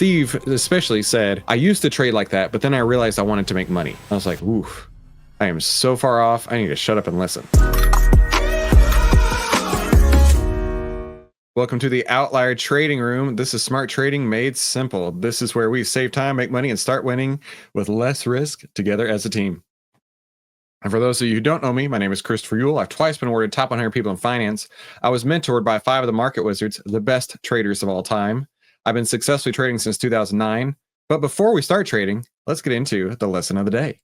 Steve especially said, I used to trade like that, but then I realized I wanted to make money. I was like, oof, I am so far off. I need to shut up and listen. Welcome to the OVTLYR Trading Room. This is smart trading made simple. This is where we save time, make money, and start winning with less risk together as a team. And for those of you who don't know me, my name is Christopher Yule. I've twice been awarded top 100 people in finance. I was mentored by 5 of the market wizards, the best traders of all time. I've been successfully trading since 2009. But before we start trading, let's get into the lesson of the day.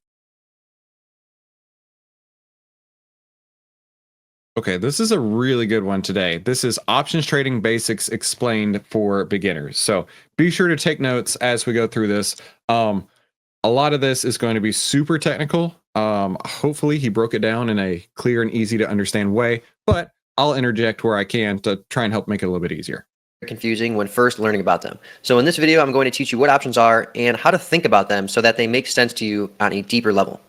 Okay, this is a really good one today. This is options trading basics explained for beginners. So be sure to take notes as we go through this. A lot of this is going to be super technical. Hopefully he broke it down in a clear and easy to understand way, but I'll interject where I can to try and help make it a little bit easier. Confusing when first learning about them. So in this video, I'm going to teach you what options are and how to think about them so that they make sense to you on a deeper level.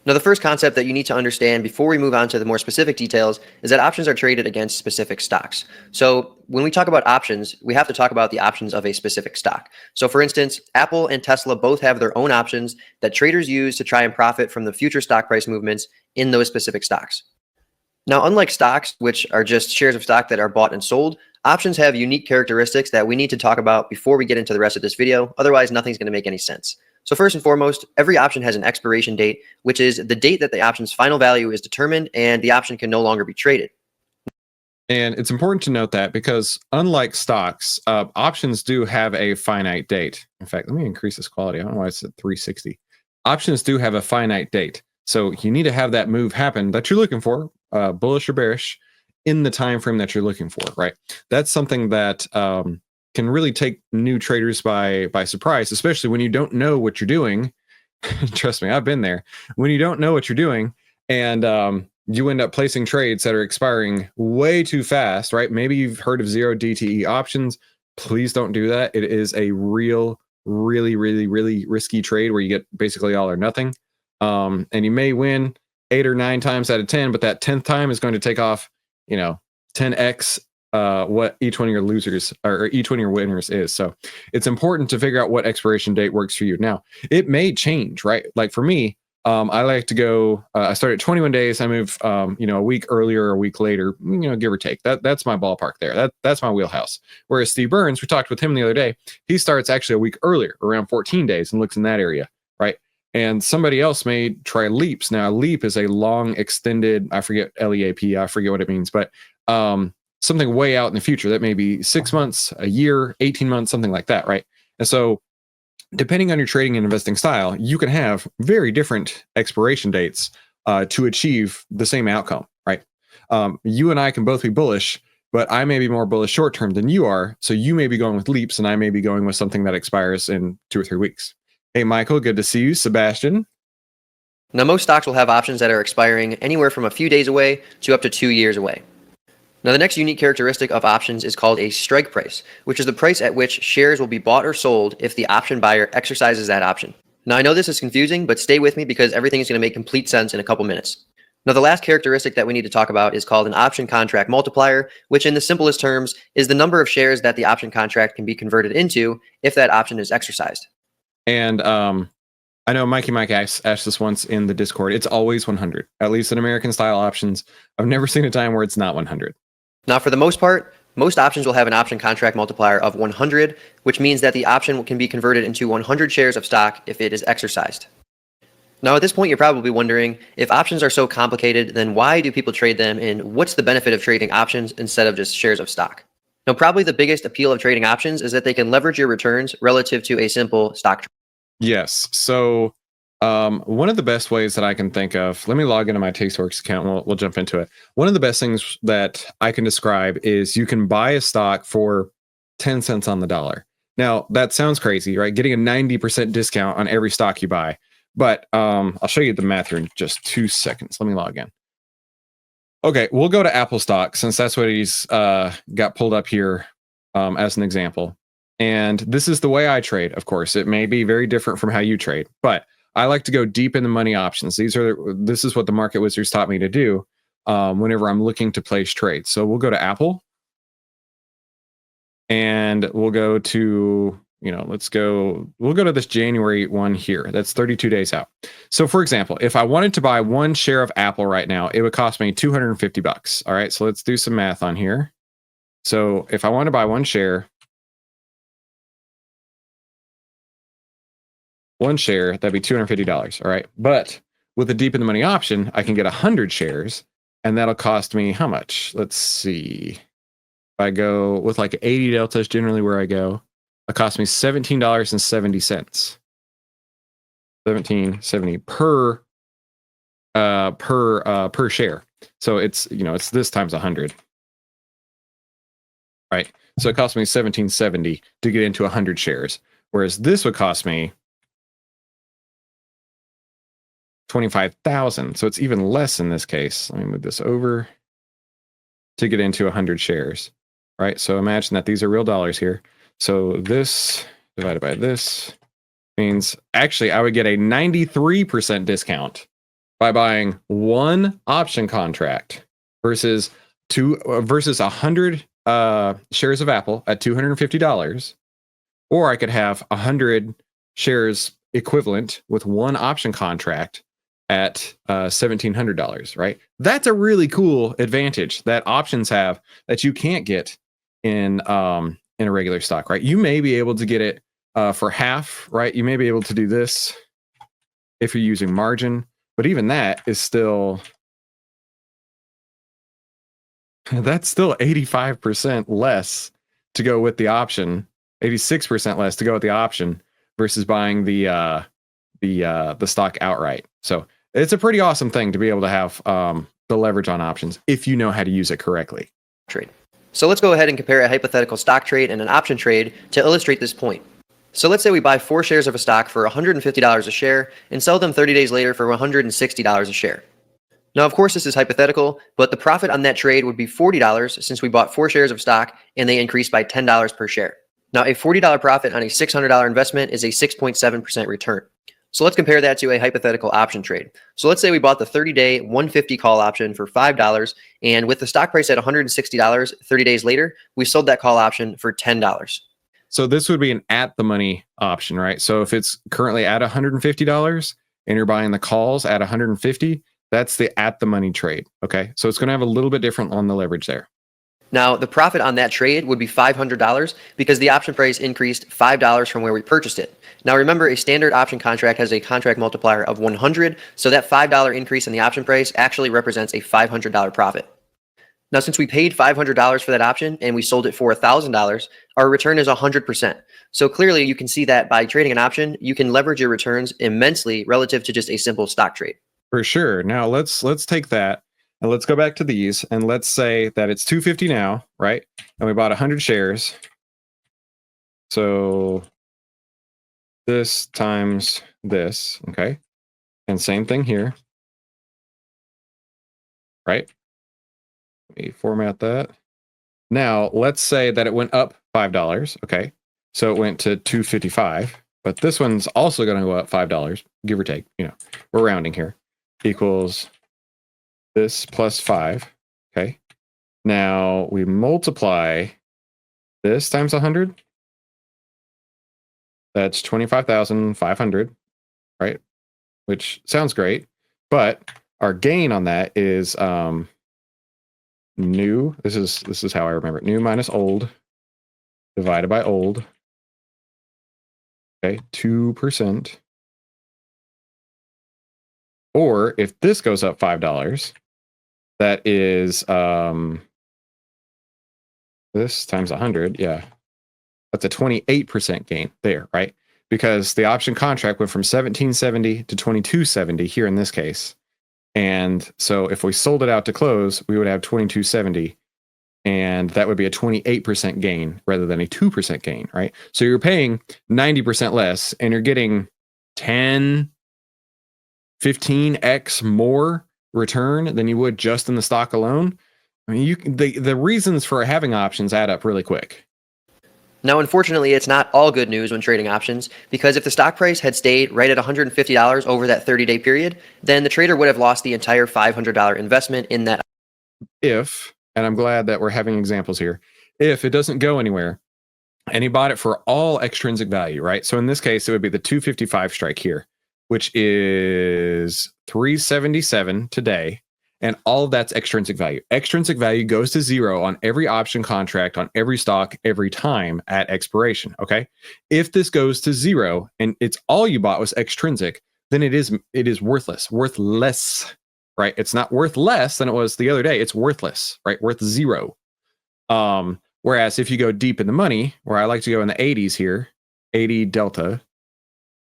Now, the first concept that you need to understand before we move on to the more specific details is that options are traded against specific stocks. So when we talk about options, we have to talk about the options of a specific stock. So for instance, Apple and Tesla both have their own options that traders use to try and profit from the future stock price movements in those specific stocks. Now, unlike stocks, which are just shares of stock that are bought and sold, options have unique characteristics that we need to talk about before we get into the rest of this video. Otherwise, nothing's going to make any sense. So first and foremost, every option has an expiration date, which is the date that the option's final value is determined and the option can no longer be traded. And it's important to note that because unlike stocks, options do have a finite date. In fact, let me increase this quality. I don't know why it's at 360. Options do have a finite date. So you need to have that move happen that you're looking for, bullish or bearish, in the time frame that you're looking for, right? That's something that can really take new traders by surprise, especially when you don't know what you're doing. Trust me, I've been there. When you don't know what you're doing and you end up placing trades that are expiring way too fast, right? Maybe you've heard of 0 DTE options. Please don't do that. It is a really risky trade where you get basically all or nothing. And you may win 8 or 9 times out of 10, but that 10th time is going to take off, 10x what each one of your losers or each one of your winners is. So it's important to figure out what expiration date works for you. Now, it may change, right? Like for me, I like to go, I start at 21 days. I move, a week earlier or a week later, give or take. That's my ballpark there. That's my wheelhouse. Whereas Steve Burns, we talked with him the other day, he starts actually a week earlier, around 14 days, and looks in that area, right? And somebody else may try leaps. Now, a leap is a long extended, I forget LEAP, I forget what it means, but something way out in the future that may be 6 months, a year, 18 months, something like that, right? And so depending on your trading and investing style, you can have very different expiration dates to achieve the same outcome, right? You and I can both be bullish, but I may be more bullish short term than you are. So you may be going with leaps and I may be going with something that expires in 2 or 3 weeks. Hey, Michael, good to see you. Sebastian. Now, most stocks will have options that are expiring anywhere from a few days away to up to 2 years away. Now, the next unique characteristic of options is called a strike price, which is the price at which shares will be bought or sold if the option buyer exercises that option. Now, I know this is confusing, but stay with me because everything is going to make complete sense in a couple minutes. Now, the last characteristic that we need to talk about is called an option contract multiplier, which in the simplest terms is the number of shares that the option contract can be converted into if that option is exercised. And I know Mikey Mike asked this once in the Discord. It's always 100, at least in American style options. I've never seen a time where it's not 100. Now, for the most part, most options will have an option contract multiplier of 100, which means that the option can be converted into 100 shares of stock if it is exercised. Now, at this point, you're probably wondering, if options are so complicated, then why do people trade them, and what's the benefit of trading options instead of just shares of stock? Now, probably the biggest appeal of trading options is that they can leverage your returns relative to a simple stock trade. Yes. So one of the best ways that I can think of, let me log into my Tasteworks account and we'll jump into it. One of the best things that I can describe is you can buy a stock for 10 cents on the dollar. Now, that sounds crazy, right? Getting a 90% discount on every stock you buy. But I'll show you the math here in just 2 seconds. Let me log in. Okay, we'll go to Apple stock since that's what he's got pulled up here as an example. And this is the way I trade, of course. It may be very different from how you trade, but I like to go deep in the money options. This is what the market wizards taught me to do whenever I'm looking to place trades. So we'll go to Apple and we'll go to let's go, we'll go to this January one here. That's 32 days out. So for example, if I wanted to buy 1 share of Apple right now, it would cost me $250. All right. So let's do some math on here. So if I want to buy 1 share, that'd be $250. All right. But with the deep in the money option, I can get 100 shares and that'll cost me how much? Let's see. If I go with like 80 delta is generally where I go. It cost me $17.70. $17.70 per share. So it's this times 100. Right. So it cost me $17.70 to get into 100 shares. Whereas this would cost me 25,000. So it's even less in this case. Let me move this over to get into 100 shares. Right. So imagine that these are real dollars here. So this divided by this means actually I would get a 93% discount by buying 1 option contract versus 100 shares of Apple at $250, or I could have 100 shares equivalent with 1 option contract at $1,700. Right? That's a really cool advantage that options have that you can't get in a regular stock. Right? You may be able to get it for half. Right? You may be able to do this if you're using margin, but even that is still. That's still 85% less to go with the option, 86% less to go with the option versus buying the stock outright. So it's a pretty awesome thing to be able to have the leverage on options if you know how to use it correctly. Trade. So let's go ahead and compare a hypothetical stock trade and an option trade to illustrate this point. So let's say we buy 4 shares of a stock for $150 a share and sell them 30 days later for $160 a share. Now, of course, this is hypothetical, but the profit on that trade would be $40 since we bought 4 shares of stock and they increased by $10 per share. Now, a $40 profit on a $600 investment is a 6.7% return. So let's compare that to a hypothetical option trade. So let's say we bought the 30-day 150 call option for $5, and with the stock price at $160, 30 days later, we sold that call option for $10. So this would be an at the money option, right? So if it's currently at $150 and you're buying the calls at $150, that's the at the money trade. Okay. So it's going to have a little bit different on the leverage there. Now, the profit on that trade would be $500 because the option price increased $5 from where we purchased it. Now, remember, a standard option contract has a contract multiplier of 100. So that $5 increase in the option price actually represents a $500 profit. Now, since we paid $500 for that option and we sold it for $1,000, our return is 100%. So clearly you can see that by trading an option, you can leverage your returns immensely relative to just a simple stock trade. For sure. Now let's take that and let's go back to these and let's say that it's $250 now, right? And we bought 100 shares. So this times this, okay? And same thing here, right? Let me format that. Now let's say that it went up $5, okay? So it went to $255, but this one's also going to go up $5, give or take. We're rounding here. Equals this plus 5. Okay. Now we multiply this times 100. That's 25,500, right? Which sounds great, but our gain on that is new. This is how I remember it. New minus old divided by old. Okay, 2%. Or if this goes up $5, that is this times 100. Yeah, that's a 28% gain there, right? Because the option contract went from $17.70 to $22.70 here in this case. And so if we sold it out to close, we would have $22.70. And that would be a 28% gain rather than a 2% gain, right? So you're paying 90% less and you're getting 15x more return than you would just in the stock alone. I mean, the reasons for having options add up really quick. Now, unfortunately, it's not all good news when trading options, because if the stock price had stayed right at $150 over that 30-day period, then the trader would have lost the entire $500 investment in that. If, and I'm glad that we're having examples here, if it doesn't go anywhere, and he bought it for all extrinsic value, right? So in this case, it would be the 255 strike here, which is 377 today. And all of that's extrinsic value. Extrinsic value goes to 0 on every option contract, on every stock, every time at expiration. Okay. If this goes to 0 and it's all you bought was extrinsic, then it is worthless, right? It's not worth less than it was the other day. It's worthless, right? Worth 0. Whereas if you go deep in the money, where I like to go in the 80s here, 80 delta,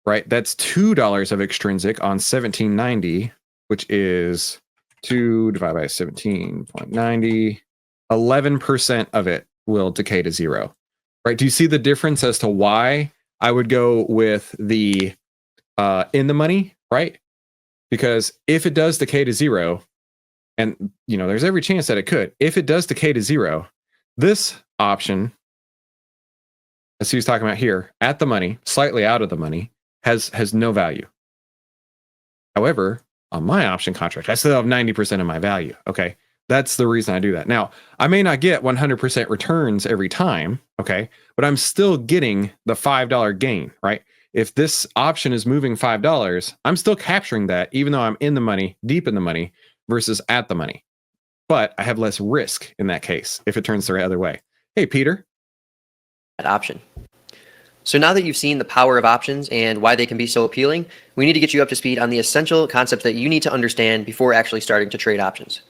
right? That's $2 of extrinsic on 1790, which is 2 divided by 17.90. 11% of it will decay to 0, right? Do you see the difference as to why I would go with the in the money, right? Because if it does decay to 0, and there's every chance that it could, if it does decay to 0, this option, as he was talking about here, at the money, slightly out of the money, has no value. However, on my option contract, I still have 90% of my value. Okay. That's the reason I do that. Now, I may not get 100% returns every time. Okay. But I'm still getting the $5 gain, right? If this option is moving $5, I'm still capturing that, even though I'm in the money, deep in the money versus at the money. But I have less risk in that case if it turns the other way. Hey, Peter. That option. So now that you've seen the power of options and why they can be so appealing, we need to get you up to speed on the essential concepts that you need to understand before actually starting to trade options.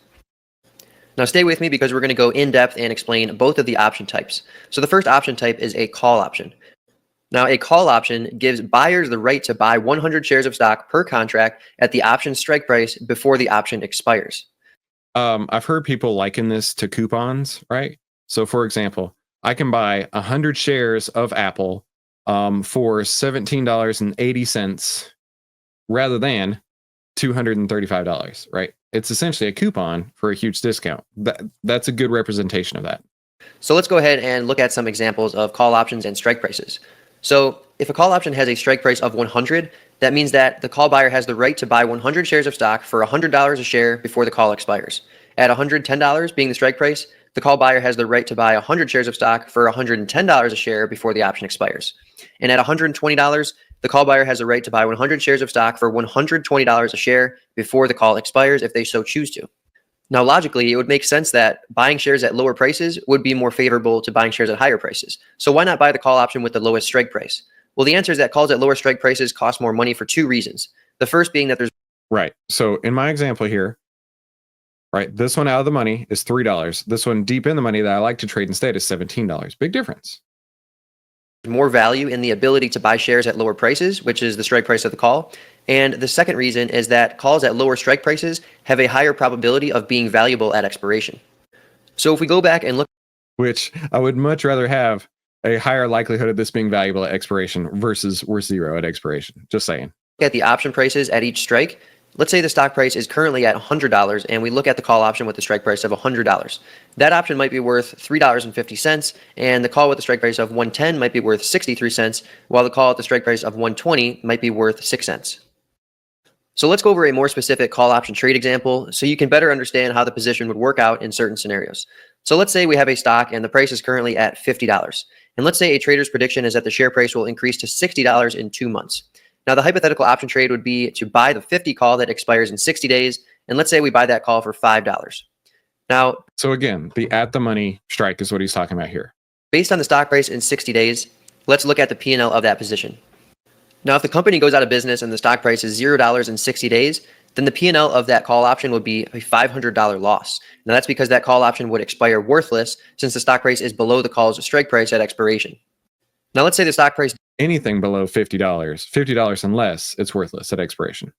Now stay with me because we're going to go in depth and explain both of the option types. So the first option type is a call option. Now a call option gives buyers the right to buy 100 shares of stock per contract at the option strike price before the option expires. I've heard people liken this to coupons, right? So for example, I can buy 100 shares of Apple for $17.80 rather than $235, right? It's essentially a coupon for a huge discount. That's a good representation of that. So let's go ahead and look at some examples of call options and strike prices. So if a call option has a strike price of 100, that means that the call buyer has the right to buy 100 shares of stock for $100 a share before the call expires. At $110 being the strike price, the call buyer has the right to buy 100 shares of stock for $110 a share before the option expires. And at $120, the call buyer has the right to buy 100 shares of stock for $120 a share before the call expires if they so choose to. Now, logically, it would make sense that buying shares at lower prices would be more favorable to buying shares at higher prices. So why not buy the call option with the lowest strike price? Well, the answer is that calls at lower strike prices cost more money for two reasons. The first being that there's... Right. So in my example here, right, this one out of the money is $3. This one deep in the money that I like to trade instead is $17. Big difference. more value in the ability to buy shares at lower prices, which is the strike price of the call. And the second reason is that calls at lower strike prices have a higher probability of being valuable at expiration. So if we go back and look, which I would much rather have a higher likelihood of this being valuable at expiration versus worth zero at expiration. Just saying. At the option prices at each strike, let's say the stock price is currently at $100 and we look at the call option with the strike price of $100. That option might be worth $3.50 and the call with the strike price of $110 might be worth 63 cents, while the call at the strike price of $120 might be worth 6 cents. So let's go over a more specific call option trade example so you can better understand how the position would work out in certain scenarios. So let's say we have a stock and the price is currently at $50. And let's say a trader's prediction is that the share price will increase to $60 in 2 months. Now, the hypothetical option trade would be to buy the 50 call that expires in 60 days. And let's say we buy that call for $5. Now, so again, the at the money strike is what he's talking about here. Based on the stock price in 60 days, let's look at the P&L of that position. Now, if the company goes out of business and the stock price is $0 in 60 days, then the P&L of that call option would be a $500 loss. Now, that's because that call option would expire worthless since the stock price is below the call's strike price at expiration. Now, let's say the stock price... Anything below $50 and less, it's worthless at expiration.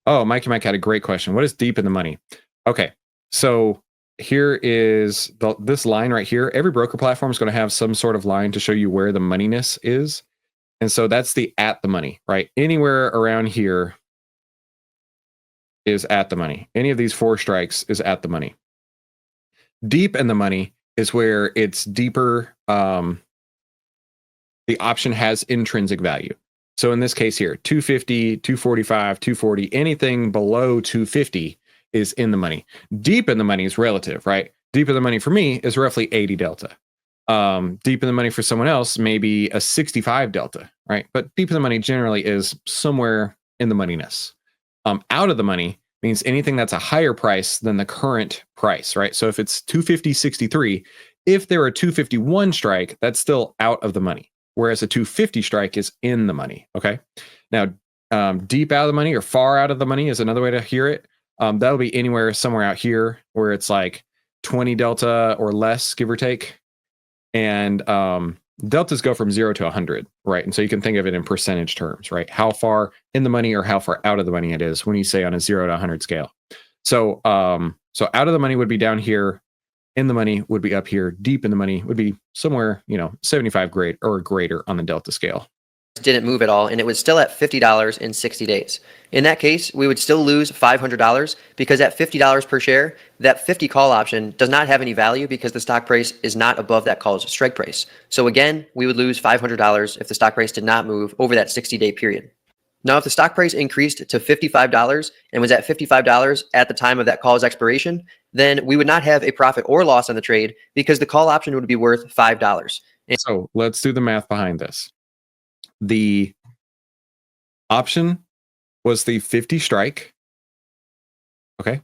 Oh, Mikey Mike had a great question. What is deep in the money? Okay, so here is this line right here. Every broker platform is going to have some sort of line to show you where the moneyness is. And so that's the at the money, right? Anywhere around here is at the money. Any of these 4 strikes is at the money. Deep in the money is where it's deeper. The option has intrinsic value. So in this case here, 250, 245, 240, anything below 250 is in the money. Deep in the money is relative, right? Deep in the money for me is roughly 80 delta. Deep in the money for someone else may be a 65 delta, right? But deep in the money generally is somewhere in the moneyness. Out of the money means anything that's a higher price than the current price, right? So if it's 250.63, if there are 251 strike, that's still out of the money, whereas a 250 strike is in the money. Okay. Now, deep out of the money or far out of the money is another way to hear it. That'll be anywhere somewhere out here where it's like 20 delta or less, give or take. And deltas go from 0 to 100, right? And so you can think of it in percentage terms, right? How far in the money or how far out of the money it is when you say on a 0 to 100 scale. So so out of the money would be down here, in the money would be up here, deep in the money would be somewhere, 75 grade or greater on the delta scale. Didn't move at all, and it was still at $50 in 60 days. In that case, we would still lose $500 because at $50 per share, that 50 call option does not have any value because the stock price is not above that call's strike price. So again, we would lose $500 if the stock price did not move over that 60-day period. Now, if the stock price increased to $55 and was at $55 at the time of that call's expiration, then we would not have a profit or loss on the trade because the call option would be worth $5. So let's do the math behind this. The option was the 50 strike. Okay.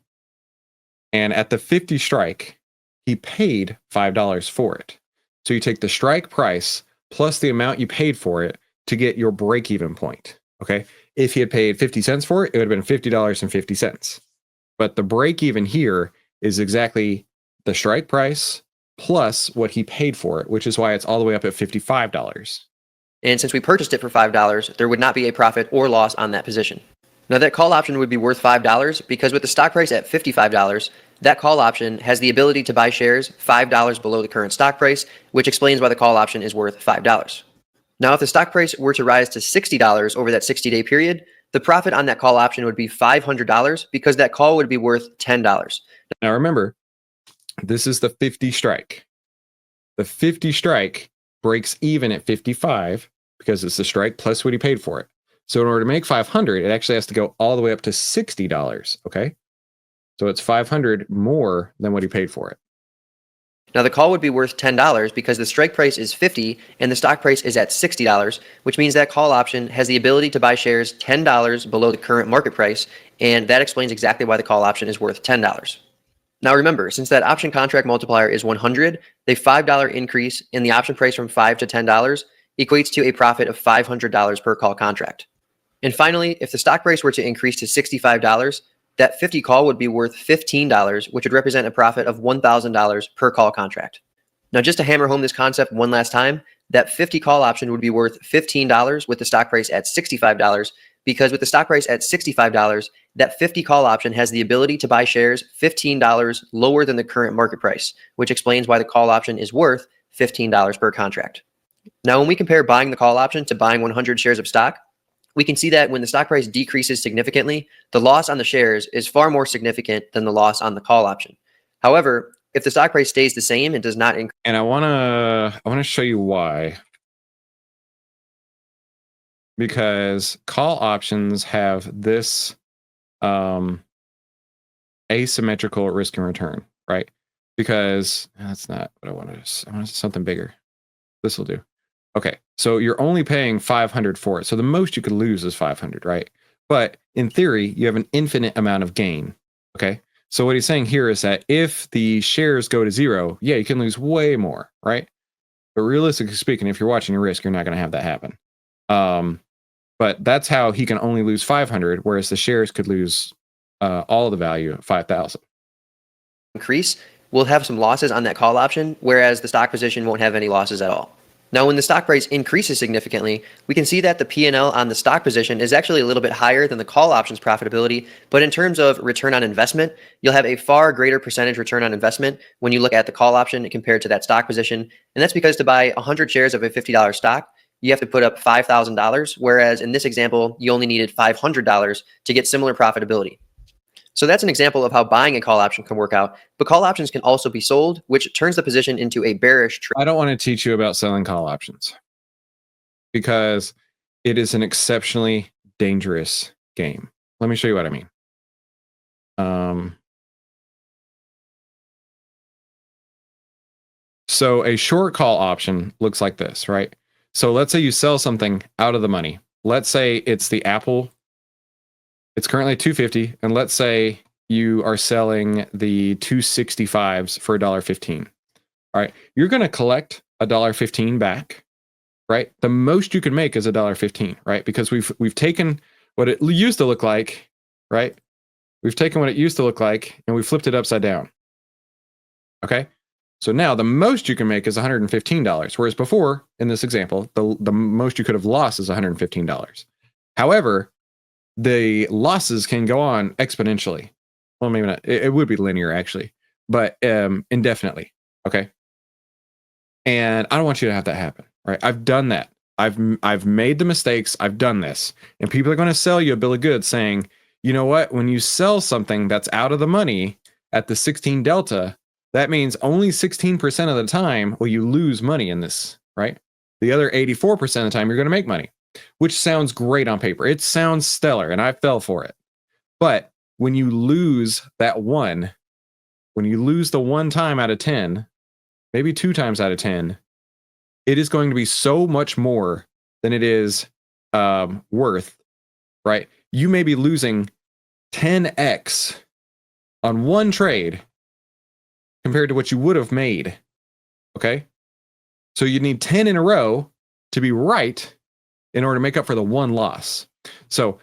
And at the 50 strike, he paid $5 for it. So you take the strike price plus the amount you paid for it to get your break-even point. Okay. If he had paid 50 cents for it, it would have been $50.50. But the break-even here is exactly the strike price plus what he paid for it, which is why it's all the way up at $55. And since we purchased it for $5, there would not be a profit or loss on that position. Now that call option would be worth $5 because with the stock price at $55, that call option has the ability to buy shares $5 below the current stock price, which explains why the call option is worth $5. Now if the stock price were to rise to $60 over that 60-day period, the profit on that call option would be $500 because that call would be worth $10. Now remember, this is the 50 strike. The 50 strike breaks even at 55 because it's the strike plus what he paid for it. So in order to make 500, it actually has to go all the way up to $60. Okay. So it's 500 more than what he paid for it. Now the call would be worth $10 because the strike price is 50 and the stock price is at $60, which means that call option has the ability to buy shares $10 below the current market price. And that explains exactly why the call option is worth $10. Now remember, since that option contract multiplier is 100, the $5 increase in the option price from $5 to $10 equates to a profit of $500 per call contract. And finally, if the stock price were to increase to $65, that 50 call would be worth $15, which would represent a profit of $1,000 per call contract. Now, just to hammer home this concept one last time, that 50 call option would be worth $15 with the stock price at $65, because with the stock price at $65, that 50 call option has the ability to buy shares $15 lower than the current market price, which explains why the call option is worth $15 per contract. Now, when we compare buying the call option to buying 100 shares of stock, we can see that when the stock price decreases significantly, the loss on the shares is far more significant than the loss on the call option. However, if the stock price stays the same and does not increase, and I want to show you why. Because call options have this asymmetrical risk and return, right? Because that's not what I wanted. I wanted something bigger. This will do. Okay, so you're only paying 500 for it. So the most you could lose is 500, right? But in theory, you have an infinite amount of gain. Okay, so what he's saying here is that if the shares go to 0, yeah, you can lose way more, right? But realistically speaking, if you're watching your risk, you're not going to have that happen. But that's how he can only lose 500, whereas the shares could lose all the value of 5,000. Increase, we'll have some losses on that call option, whereas the stock position won't have any losses at all. Now, when the stock price increases significantly, we can see that the P&L on the stock position is actually a little bit higher than the call option's profitability, but in terms of return on investment, you'll have a far greater percentage return on investment when you look at the call option compared to that stock position. And that's because to buy 100 shares of a $50 stock, you have to put up $5,000, whereas in this example, you only needed $500 to get similar profitability. So that's an example of how buying a call option can work out, but call options can also be sold, which turns the position into a bearish trade. I don't want to teach you about selling call options because it is an exceptionally dangerous game. Let me show you what I mean. So a short call option looks like this, right? So let's say you sell something out of the money. Let's say it's the Apple. It's currently $250, and let's say you are selling the 265s for $1.15. All right, you're going to collect $1.15 back, right? The most you can make is $1.15, right? Because we've taken what it used to look like, right? We've taken what it used to look like and we flipped it upside down. Okay, so now the most you can make is $115, whereas before in this example, the most you could have lost is $115. However, the losses can go on exponentially. Well, maybe not. It would be linear actually, but indefinitely. Okay. And I don't want you to have that happen, right? I've done that. I've made the mistakes. I've done this, and people are going to sell you a bill of goods saying, you know what? When you sell something that's out of the money at the 16 delta, that means only 16% of the time will you lose money in this, right? The other 84% of the time you're going to make money, which sounds great on paper. It sounds stellar, and I fell for it. But when you lose that one, when you lose the one time out of 10, maybe 2 times out of 10, it is going to be so much more than it is worth, right? You may be losing 10x on one trade compared to what you would have made, okay? So you need 10 in a row to be right in order to make up for the one loss. So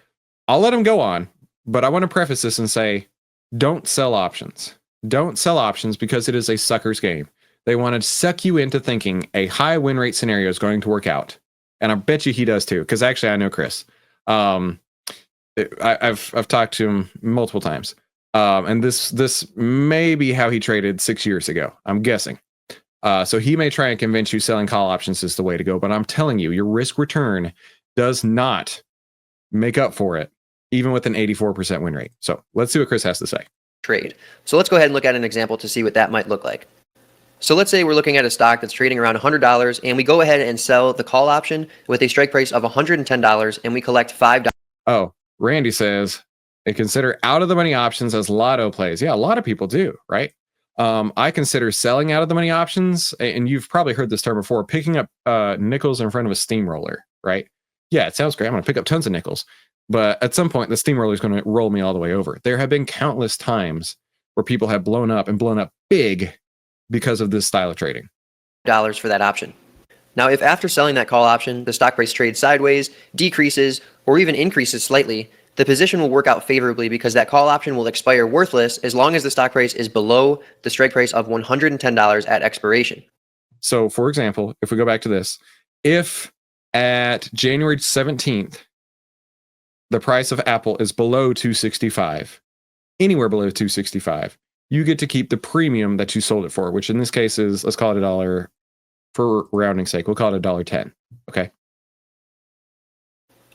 I'll let them go on, but I want to preface this and say, don't sell options. Don't sell options because it is a sucker's game. They want to suck you into thinking a high win rate scenario is going to work out. And I bet you he does too, because actually I know Chris. I've talked to him multiple times. And this may be how he traded 6 years ago, I'm guessing. So he may try and convince you selling call options is the way to go, but I'm telling you, your risk return does not make up for it, even with an 84% win rate. So let's see what Chris has to say. Trade. So let's go ahead and look at an example to see what that might look like. So let's say we're looking at a stock that's trading around $100, and we go ahead and sell the call option with a strike price of $110, and we collect $5. Oh, Randy says, and consider out of the money options as lotto plays. Yeah, a lot of people do, right? I consider selling out of the money options, and you've probably heard this term before, picking up nickels in front of a steamroller, right? Yeah, it sounds great. I'm going to pick up tons of nickels. But at some point, the steamroller is going to roll me all the way over. There have been countless times where people have blown up big because of this style of trading. Dollars for that option. Now, if after selling that call option, the stock price trades sideways, decreases, or even increases slightly, the position will work out favorably because that call option will expire worthless as long as the stock price is below the strike price of $110 at expiration. So, for example, if we go back to this, if at January 17th, the price of Apple is below 265, anywhere below 265, you get to keep the premium that you sold it for, which in this case is, let's call it $1 for rounding sake. We'll call it $1.10. Okay.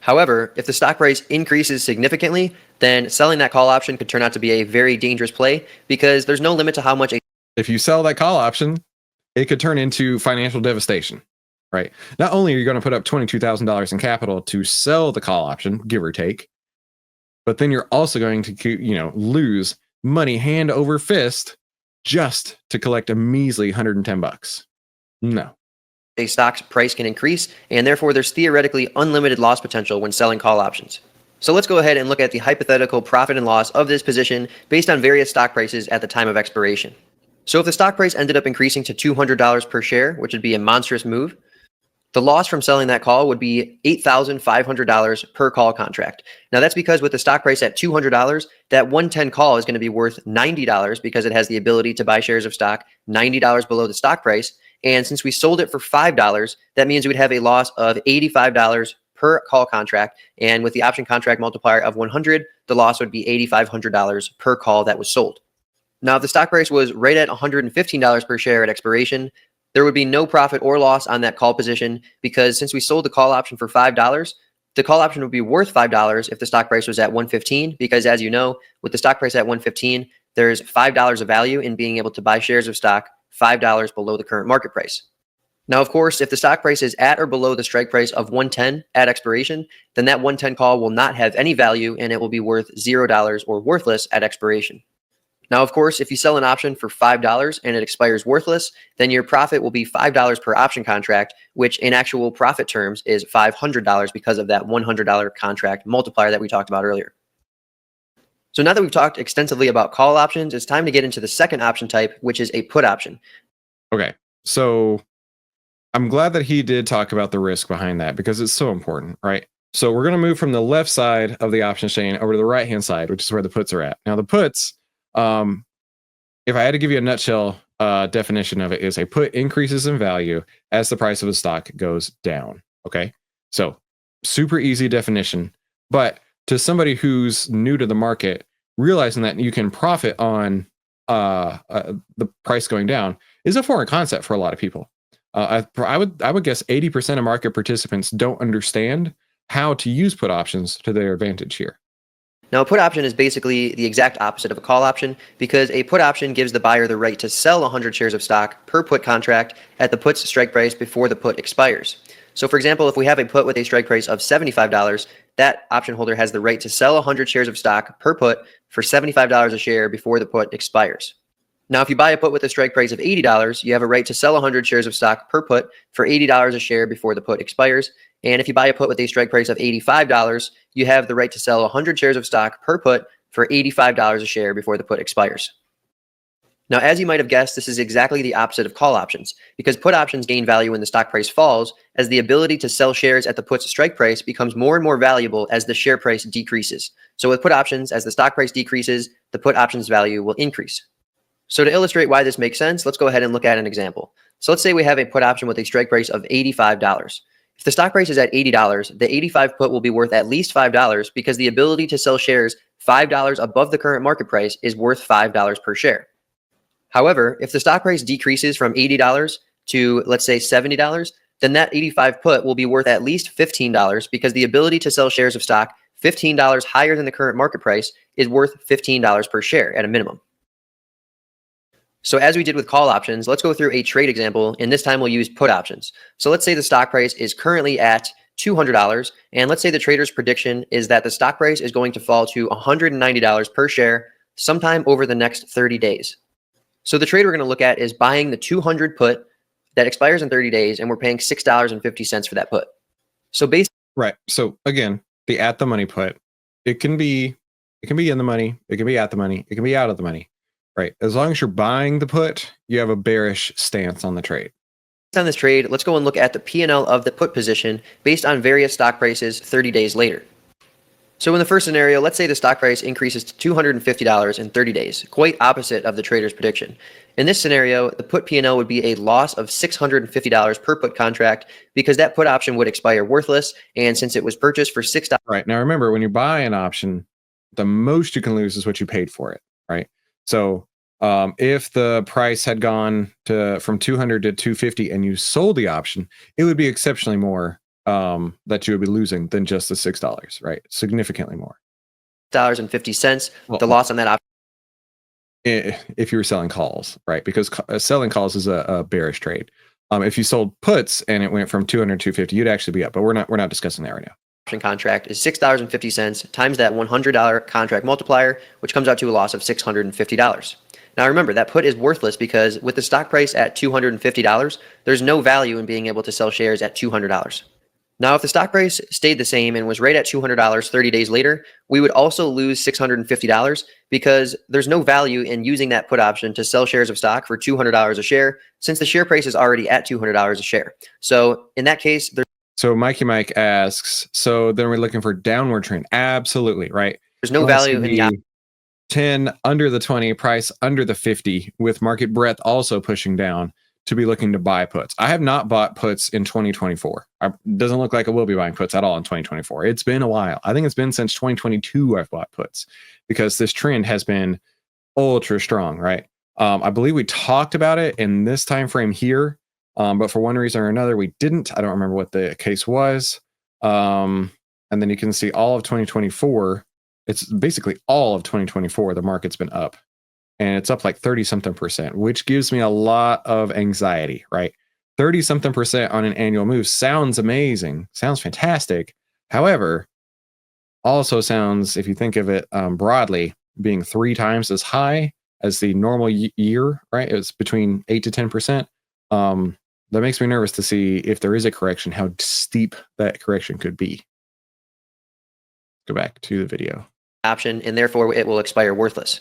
However, if the stock price increases significantly, then selling that call option could turn out to be a very dangerous play because there's no limit to how much. If you sell that call option, it could turn into financial devastation, right? Not only are you going to put up $22,000 in capital to sell the call option, give or take, but then you're also going to, lose money hand over fist just to collect a measly $110. No. A stock's price can increase, and therefore there's theoretically unlimited loss potential when selling call options. So let's go ahead and look at the hypothetical profit and loss of this position based on various stock prices at the time of expiration. So if the stock price ended up increasing to $200 per share, which would be a monstrous move, the loss from selling that call would be $8,500 per call contract. Now that's because with the stock price at $200, that 110 call is going to be worth $90 because it has the ability to buy shares of stock $90 below the stock price. And since we sold it for $5, that means we'd have a loss of $85 per call contract. And with the option contract multiplier of 100, the loss would be $8,500 per call that was sold. Now, if the stock price was right at $115 per share at expiration, there would be no profit or loss on that call position because since we sold the call option for $5, the call option would be worth $5 if the stock price was at $115 because as you know, with the stock price at $115, there's $5 of value in being able to buy shares of stock $5 below the current market price. Now, of course, if the stock price is at or below the strike price of 110 at expiration, then that 110 call will not have any value and it will be worth $0 or worthless at expiration. Now, of course, if you sell an option for $5 and it expires worthless, then your profit will be $5 per option contract, which in actual profit terms is $500 because of that $100 contract multiplier that we talked about earlier. So now that we've talked extensively about call options, it's time to get into the second option type, which is a put option. Okay, so I'm glad that he did talk about the risk behind that because it's so important, right? So we're going to move from the left side of the option chain over to the right hand side, which is where the puts are at. Now the puts, if I had to give you a nutshell definition of it, is a put increases in value as the price of a stock goes down. Okay, so super easy definition, but to somebody who's new to the market, realizing that you can profit on the price going down is a foreign concept for a lot of people. I would guess 80% of market participants don't understand how to use put options to their advantage here. Now, a put option is basically the exact opposite of a call option because a put option gives the buyer the right to sell 100 shares of stock per put contract at the put's strike price before the put expires. So, for example, if we have a put with a strike price of $75, that option holder has the right to sell 100 shares of stock per put for $75 a share before the put expires. Now, if you buy a put with a strike price of $80, you have a right to sell 100 shares of stock per put for $80 a share before the put expires. And if you buy a put with a strike price of $85, you have the right to sell 100 shares of stock per put for $85 a share before the put expires. Now, as you might have guessed, this is exactly the opposite of call options because put options gain value when the stock price falls, as the ability to sell shares at the put's strike price becomes more and more valuable as the share price decreases. So with put options, as the stock price decreases, the put options value will increase. So to illustrate why this makes sense, let's go ahead and look at an example. So let's say we have a put option with a strike price of $85. If the stock price is at $80, the 85 put will be worth at least $5 because the ability to sell shares $5 above the current market price is worth $5 per share. However, if the stock price decreases from $80 to, let's say, $70, then that 85 put will be worth at least $15 because the ability to sell shares of stock $15 higher than the current market price is worth $15 per share at a minimum. So as we did with call options, let's go through a trade example, and this time we'll use put options. So let's say the stock price is currently at $200, and let's say the trader's prediction is that the stock price is going to fall to $190 per share sometime over the next 30 days. So the trade we're going to look at is buying the 200 put that expires in 30 days, and we're paying $6.50 for that put. So Right. So again, the at the money put, it can be in the money, it can be at the money, it can be out of the money. Right. As long as you're buying the put, you have a bearish stance on the trade. on this trade, let's go and look at the P&L of the put position based on various stock prices 30 days later. So in the first scenario, let's say the stock price increases to $250 in 30 days, quite opposite of the trader's prediction. In this scenario, the put P&L would be a loss of $650 per put contract because that put option would expire worthless, and since it was purchased for $6. Right. Now remember, when you buy an option, the most you can lose is what you paid for it, right? So if the price had gone from 200 to 250 and you sold the option, it would be exceptionally more that you would be losing than just the $6, right? Significantly more. $6.50, the loss on that option. If you were selling calls, right? Because selling calls is a bearish trade. If you sold puts and it went from 200 to 250, you'd actually be up, but we're not discussing that right now. Option contract is $6.50 times that $100 contract multiplier, which comes out to a loss of $650. Now remember, that put is worthless because with the stock price at $250, there's no value in being able to sell shares at $200. Now, if the stock price stayed the same and was right at $200 30 days later, we would also lose $650 because there's no value in using that put option to sell shares of stock for $200 a share since the share price is already at $200 a share. So in that case, so Mikey Mike asks, so then we're looking for downward trend. Absolutely, right? There's no value in the 10 under the 20, price under the 50, with market breadth also pushing down to be looking to buy puts. I have not bought puts in 2024. It doesn't look like I will be buying puts at all in 2024. It's been a while. I think it's been since 2022 I've bought puts because this trend has been ultra strong, right? I believe we talked about it in this time frame here, but for one reason or another, we didn't. I don't remember what the case was. And then you can see all of 2024. It's basically all of 2024. The market's been up. And it's up like 30-something%, which gives me a lot of anxiety, right? 30-something% on an annual move sounds amazing, sounds fantastic. However, also sounds, if you think of it broadly, being 3 times as high as the normal year, right? It's between 8 to 10%. That makes me nervous to see if there is a correction, how steep that correction could be. Go back to the video. Option, and therefore it will expire worthless.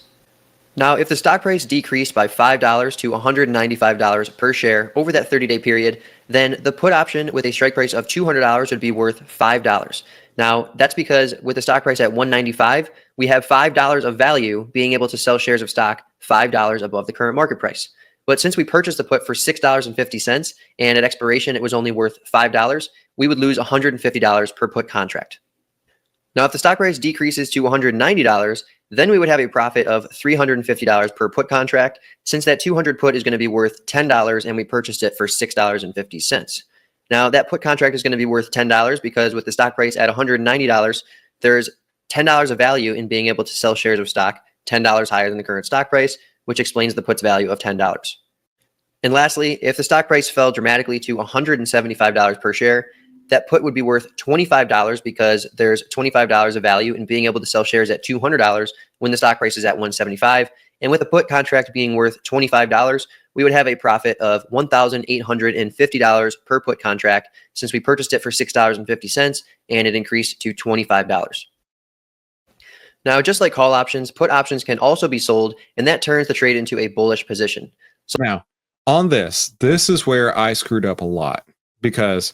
Now, if the stock price decreased by $5 to $195 per share over that 30-day period, then the put option with a strike price of $200 would be worth $5. Now, that's because with the stock price at $195, we have $5 of value being able to sell shares of stock $5 above the current market price. But since we purchased the put for $6.50 and at expiration it was only worth $5, we would lose $150 per put contract. Now, if the stock price decreases to $190, then we would have a profit of $350 per put contract, since that 200 put is going to be worth $10 and we purchased it for $6.50. Now, that put contract is going to be worth $10 because with the stock price at $190, there's $10 of value in being able to sell shares of stock $10 higher than the current stock price, which explains the put's value of $10. And lastly, if the stock price fell dramatically to $175 per share, that put would be worth $25 because there's $25 of value in being able to sell shares at $200 when the stock price is at $175. And with a put contract being worth $25, we would have a profit of $1,850 per put contract since we purchased it for $6.50 and it increased to $25. Now, just like call options, put options can also be sold, and that turns the trade into a bullish position. So now, on this is where I screwed up a lot, because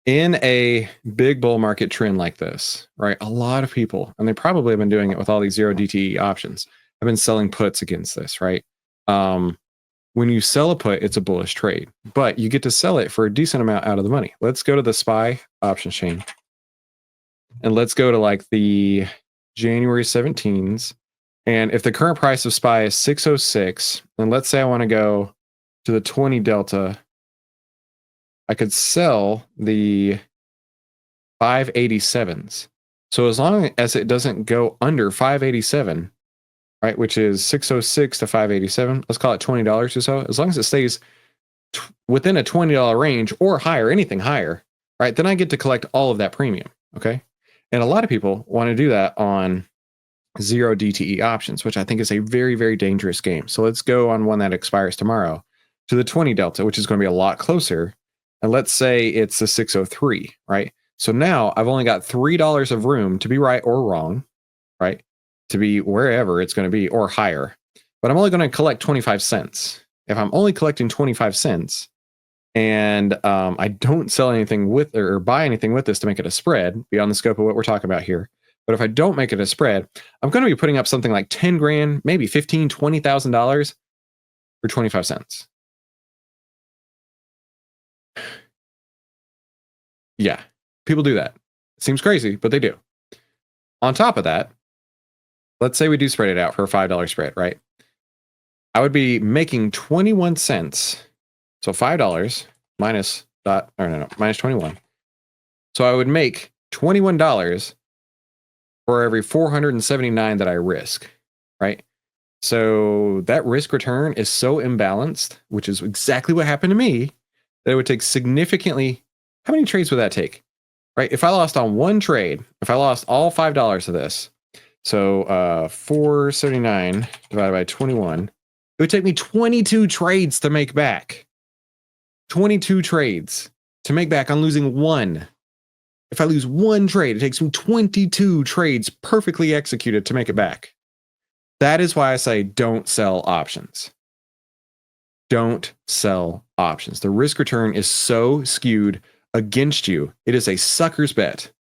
in a big bull market trend like this, right, a lot of people, and they probably have been doing it with all these 0 DTE options, have been selling puts against this, right? When you sell a put, it's a bullish trade, but you get to sell it for a decent amount out of the money. Let's go to the SPY options chain, and let's go to like the January 17s. And if the current price of SPY is 606, and let's say I want to go to the 20 delta, I could sell the 587s. So as long as it doesn't go under 587, right, which is 606 to 587, let's call it $20 or so. As long as it stays within a $20 range or higher, anything higher, right, then I get to collect all of that premium, okay? And a lot of people want to do that on 0 DTE options, which I think is a very, very dangerous game. So let's go on one that expires tomorrow to the 20 delta, which is going to be a lot closer. And let's say it's the 603, right? So now I've only got $3 of room to be right or wrong, right? To be wherever it's going to be or higher. But I'm only going to collect 25 cents. If I'm only collecting 25 cents and I don't sell anything with or buy anything with this to make it a spread beyond the scope of what we're talking about here. But if I don't make it a spread, I'm going to be putting up something like 10 grand, maybe $15,000, $20,000 for 25 cents. Yeah, people do that. Seems crazy, but they do. On top of that, let's say we do spread it out for a $5 spread, right? I would be making 21 cents. So $5 minus minus 21. So I would make $21 for every 479 that I risk, right? So that risk return is so imbalanced, which is exactly what happened to me, that it would take significantly. How many trades would that take, right? If I lost on one trade, if I lost all $5 of this, so 479 divided by 21, it would take me 22 trades to make back. 22 trades to make back on losing one. If I lose one trade, it takes me 22 trades perfectly executed to make it back. That is why I say don't sell options. Don't sell options. The risk return is so skewed against you. It is a sucker's bet.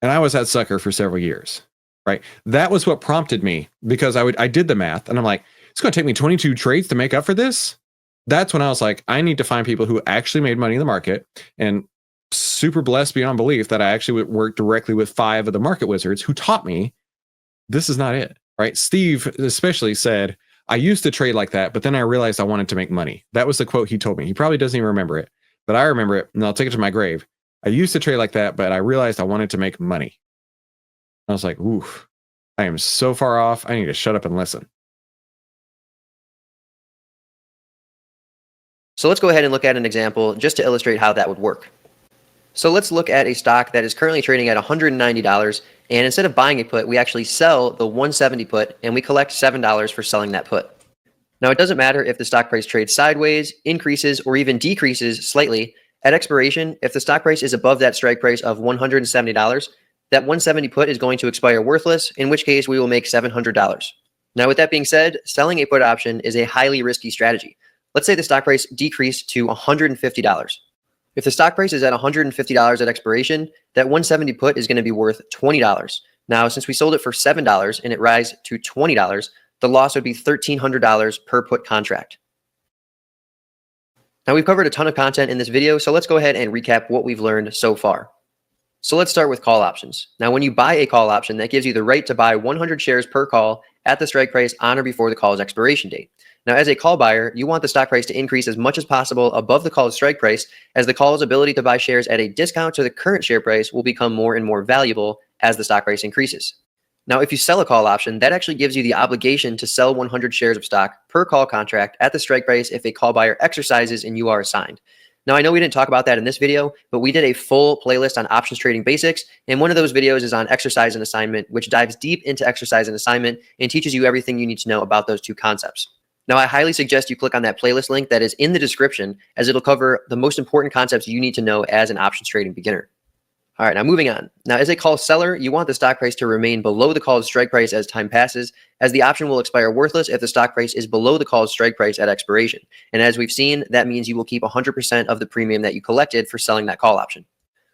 And I was that sucker for several years, right? That was what prompted me, because I did the math and I'm like, it's going to take me 22 trades to make up for this. That's when I was like, I need to find people who actually made money in the market, and super blessed beyond belief that I actually worked directly with 5 of the market wizards who taught me this is not it, right? Steve especially said, I used to trade like that, but then I realized I wanted to make money. That was the quote he told me. He probably doesn't even remember it, but I remember it, and I'll take it to my grave. I used to trade like that, but I realized I wanted to make money. I was like, oof, I am so far off. I need to shut up and listen. So let's go ahead and look at an example just to illustrate how that would work. So let's look at a stock that is currently trading at $190, and instead of buying a put, we actually sell the 170 put, and we collect $7 for selling that put. Now, it doesn't matter if the stock price trades sideways, increases, or even decreases slightly. At expiration, if the stock price is above that strike price of $170, that 170 put is going to expire worthless, in which case we will make $700. Now, with that being said, selling a put option is a highly risky strategy. Let's say the stock price decreased to $150. If the stock price is at $150 at expiration, that 170 put is going to be worth $20. Now, since we sold it for $7 and it rises to $20, the loss would be $1,300 per put contract. Now, we've covered a ton of content in this video, so let's go ahead and recap what we've learned so far. So let's start with call options. Now, when you buy a call option, that gives you the right to buy 100 shares per call at the strike price on or before the call's expiration date. Now, as a call buyer, you want the stock price to increase as much as possible above the call's strike price, as the call's ability to buy shares at a discount to the current share price will become more and more valuable as the stock price increases. Now, if you sell a call option, that actually gives you the obligation to sell 100 shares of stock per call contract at the strike price if a call buyer exercises and you are assigned. Now, I know we didn't talk about that in this video, but we did a full playlist on options trading basics, and one of those videos is on exercise and assignment, which dives deep into exercise and assignment and teaches you everything you need to know about those two concepts. Now, I highly suggest you click on that playlist link that is in the description, as it'll cover the most important concepts you need to know as an options trading beginner. All right, now moving on. Now, as a call seller, you want the stock price to remain below the call's strike price as time passes, as the option will expire worthless if the stock price is below the call's strike price at expiration. And as we've seen, that means you will keep 100% of the premium that you collected for selling that call option.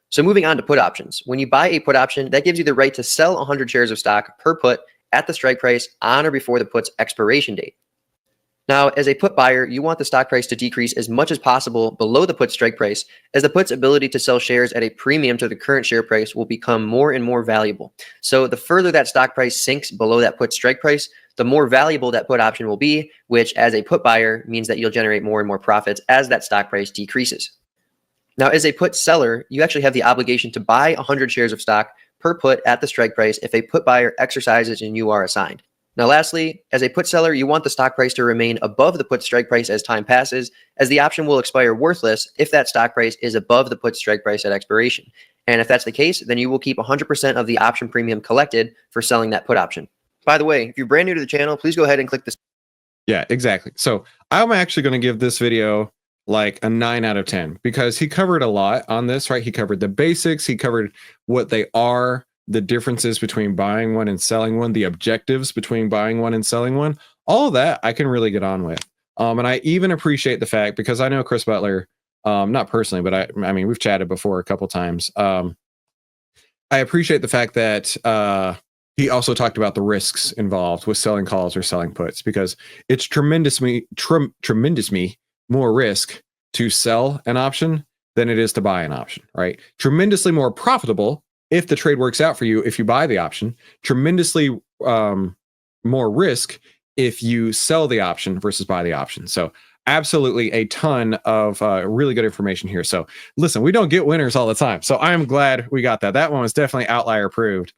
So moving on to put options. When you buy a put option, that gives you the right to sell 100 shares of stock per put at the strike price on or before the put's expiration date. Now, as a put buyer, you want the stock price to decrease as much as possible below the put strike price, as the put's ability to sell shares at a premium to the current share price will become more and more valuable. So the further that stock price sinks below that put strike price, the more valuable that put option will be, which as a put buyer means that you'll generate more and more profits as that stock price decreases. Now, as a put seller, you actually have the obligation to buy 100 shares of stock per put at the strike price if a put buyer exercises and you are assigned. Now, lastly, as a put seller, you want the stock price to remain above the put strike price as time passes, as the option will expire worthless if that stock price is above the put strike price at expiration. And if that's the case, then you will keep 100% of the option premium collected for selling that put option. By the way, if you're brand new to the channel, please go ahead and click this. Yeah, exactly. So I'm actually going to give this video like a 9 out of 10 because he covered a lot on this, right? He covered the basics. He covered what they are, the differences between buying one and selling one, the objectives between buying one and selling one, all of that I can really get on with. And I even appreciate the fact, because I know Chris Butler, not personally, but I mean, we've chatted before a couple times. I appreciate the fact that he also talked about the risks involved with selling calls or selling puts, because it's tremendously more risk to sell an option than it is to buy an option, right? Tremendously more profitable if the trade works out for you, if you buy the option, tremendously more risk if you sell the option versus buy the option. So absolutely a ton of really good information here. So listen, we don't get winners all the time. So I'm glad we got that. That one was definitely outlier approved.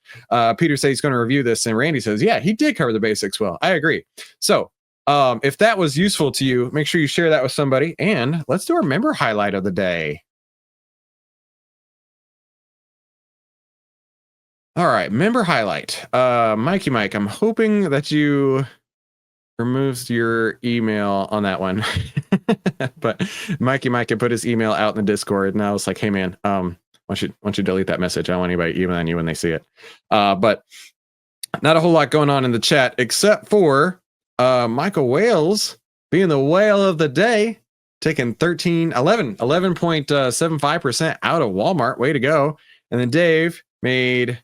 Peter says he's going to review this. And Randy says, yeah, he did cover the basics well. I agree. So if that was useful to you, make sure you share that with somebody. And let's do our member highlight of the day. All right, member highlight. Mikey Mike, I'm hoping that you removed your email on that one. But Mikey Mike had put his email out in the Discord, and I was like, hey man, why don't you delete that message? I don't want anybody emailing you when they see it. But not a whole lot going on in the chat, except for Michael Wales being the whale of the day, taking 11.75% out of Walmart. Way to go. And then Dave made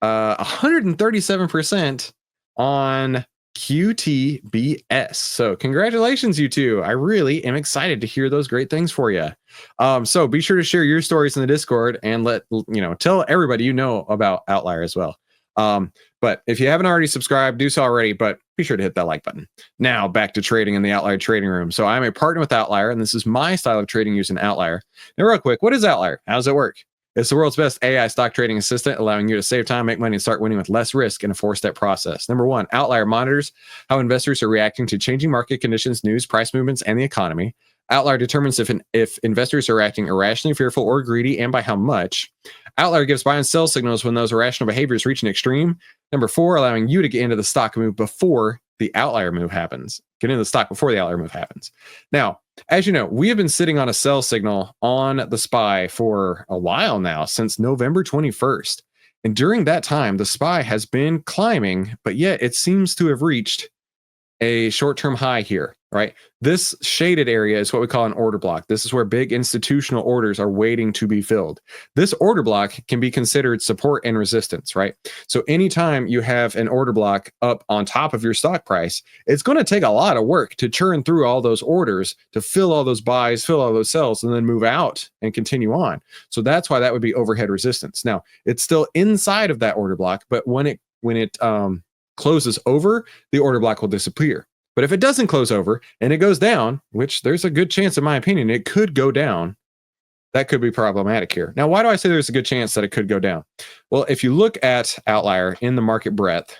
137% on QTBS. So congratulations, you two. I really am excited to hear those great things for you. So be sure to share your stories in the Discord and tell everybody you know about OVTLYR as well. But if you haven't already subscribed, do so already, but be sure to hit that like button. Now back to trading in the OVTLYR trading room. So I'm a partner with OVTLYR, and this is my style of trading using OVTLYR. Now real quick, what is OVTLYR? How does it work? It's the world's best AI stock trading assistant, allowing you to save time, make money, and start winning with less risk in a 4-step process. Number 1, OVTLYR monitors how investors are reacting to changing market conditions, news, price movements, and the economy. OVTLYR determines if investors are acting irrationally, fearful, or greedy, and by how much. OVTLYR gives buy and sell signals when those irrational behaviors reach an extreme. Number 4, allowing you to get into the stock move before the outlier move happens. Get into the stock before the outlier move happens. Now, as you know, we have been sitting on a sell signal on the SPY for a while now, since November 21st. And during that time, the SPY has been climbing, but yet it seems to have reached a short-term high here, right? This shaded area is what we call an order block. This is where big institutional orders are waiting to be filled. This order block can be considered support and resistance, right? So anytime you have an order block up on top of your stock price, it's going to take a lot of work to churn through all those orders, to fill all those buys, fill all those sells, and then move out and continue on. So that's why that would be overhead resistance. Now, it's still inside of that order block, but when it closes over, the order block will disappear. But if it doesn't close over and it goes down, which there's a good chance, in my opinion, it could go down, that could be problematic here. Now, why do I say there's a good chance that it could go down? Well, if you look at outlier in the market breadth,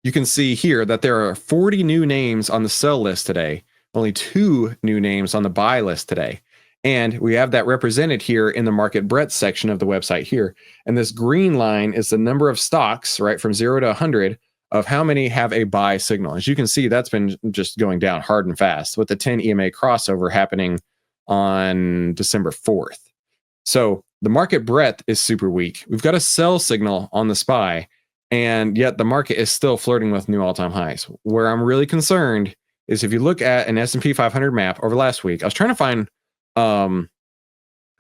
you can see here that there are 40 new names on the sell list today, only 2 new names on the buy list today. And we have that represented here in the market breadth section of the website here. And this green line is the number of stocks, right, from 0 to 100 of how many have a buy signal. As you can see, that's been just going down hard and fast with the 10 EMA crossover happening on December 4th. So the market breadth is super weak. We've got a sell signal on the SPY, and yet the market is still flirting with new all-time highs. Where I'm really concerned is if you look at an S&P 500 map over last week, I was trying to find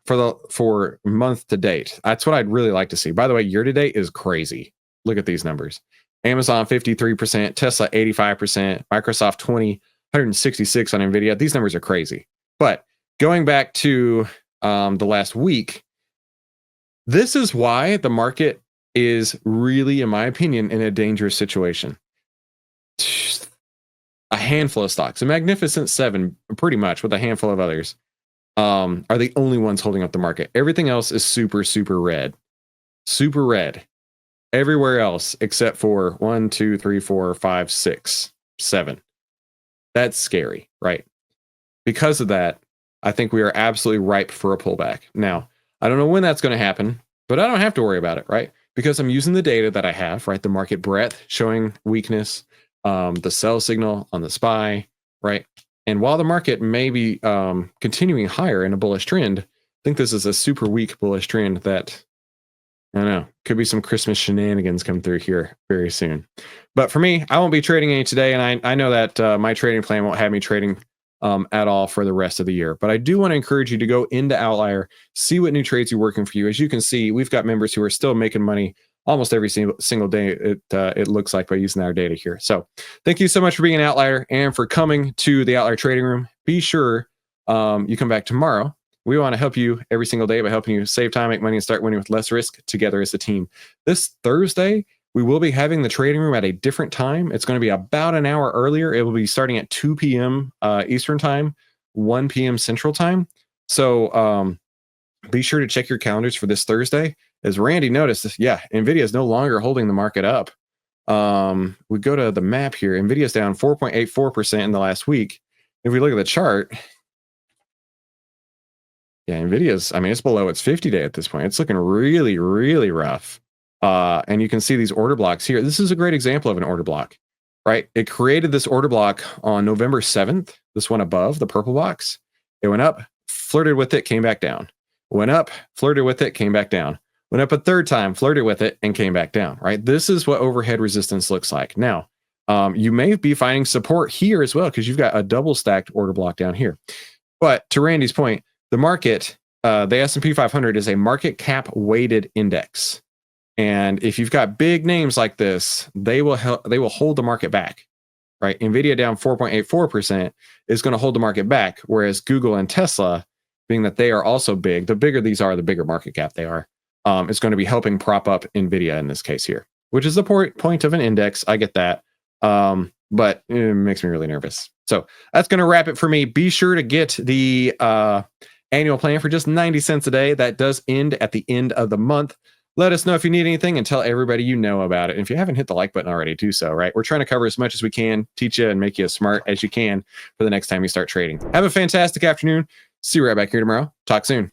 for month to date. That's what I'd really like to see. By the way, year to date is crazy. Look at these numbers. Amazon 53%, Tesla 85%, Microsoft 20, 166 on Nvidia. These numbers are crazy. But going back to the last week, this is why the market is really, in my opinion, in a dangerous situation. A handful of stocks, a magnificent 7, pretty much, with a handful of others, are the only ones holding up the market. Everything else is super, super red. Super red. Everywhere else except for 1, 2, 3, 4, 5, 6, 7. That's scary, right? Because of that, I think we are absolutely ripe for a pullback. Now, I don't know when that's going to happen, but I don't have to worry about it, right? Because I'm using the data that I have, right? The market breadth showing weakness, the sell signal on the SPY, right? And while the market may be continuing higher in a bullish trend, I think this is a super weak bullish trend that, I don't know, could be some Christmas shenanigans come through here very soon. But for me, I won't be trading any today, and I know that my trading plan won't have me trading at all for the rest of the year. But I do want to encourage you to go into Outlier, see what new trades are working for you. As you can see, we've got members who are still making money almost every single day, it looks like, by using our data here. So thank you so much for being an Outlier and for coming to the Outlier Trading Room. Be sure you come back tomorrow. We want to help you every single day by helping you save time, make money, and start winning with less risk together as a team. This Thursday, we will be having the trading room at a different time. It's going to be about an hour earlier. It will be starting at 2 p.m. Eastern time, 1 p.m. Central time. So be sure to check your calendars for this Thursday. As Randy noticed, yeah, NVIDIA is no longer holding the market up. We go to the map here. NVIDIA is down 4.84% in the last week. If we look at the chart, yeah, NVIDIA's, I mean, it's below its 50-day at this point. It's looking really, really rough. And you can see these order blocks here. This is a great example of an order block, right? It created this order block on November 7th, this one above, the purple box. It went up, flirted with it, came back down. Went up, flirted with it, came back down. Went up a third time, flirted with it, and came back down, right? This is what overhead resistance looks like. Now, you may be finding support here as well because you've got a double stacked order block down here. But to Randy's point, the market, the S&P 500 is a market cap weighted index. And if you've got big names like this, they will hold the market back, right? NVIDIA down 4.84% is going to hold the market back, whereas Google and Tesla, being that they are also big, the bigger these are, the bigger market cap they are, is going to be helping prop up NVIDIA in this case here, which is the point of an index. I get that, but it makes me really nervous. So that's going to wrap it for me. Be sure to get the annual plan for just 90 cents a day. That does end at the end of the month. Let us know if you need anything and tell everybody you know about it. And if you haven't hit the like button already, do so, right? We're trying to cover as much as we can, teach you and make you as smart as you can for the next time you start trading. Have a fantastic afternoon. See you right back here tomorrow. Talk soon.